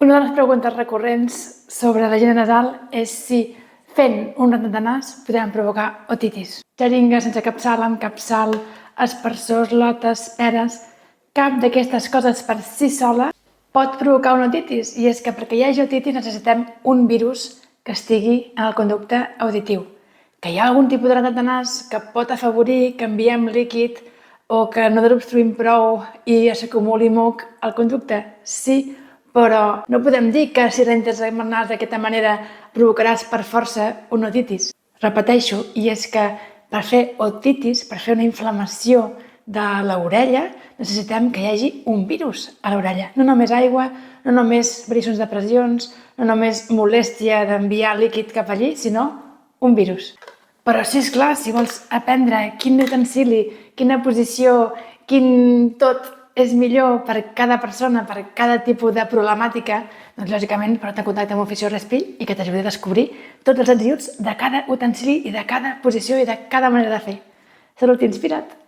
Una de les preguntes recurrents sobre la higiene nasal és si fent un rentat de nas podem provocar otitis. Xeringues sense capçal, amb capçal, aspersors, lotes, peres... Cap d'aquestes coses per si sola pot provocar una otitis, i és que perquè hi hagi otitis necessitem un virus que estigui en el conducte auditiu. Que hi ha algun tipus de rentat de nas que pot afavorir que enviem líquid o que no obstruïm prou i s'acumuli moc al conducte? Sí, però no podem dir que si rentes el nas d'aquesta manera provocaràs per força una otitis. Repeteixo, i és que per fer otitis, per fer una inflamació de l'orella, necessitem que hi hagi un virus a l'orella. No només aigua, no només variacions de pressions, no només molèstia d'enviar líquid cap allí, sinó un virus. Però sí, esclar, si vols aprendre quin utensili, quina posició, quin tot és millor per cada persona, per cada tipus de problemàtica, doncs lògicament posar-te en contacte amb Oficio Respill i que t'ajudi a descobrir tots els atributs de cada utensili i de cada posició i de cada manera de fer. Salut i inspira't!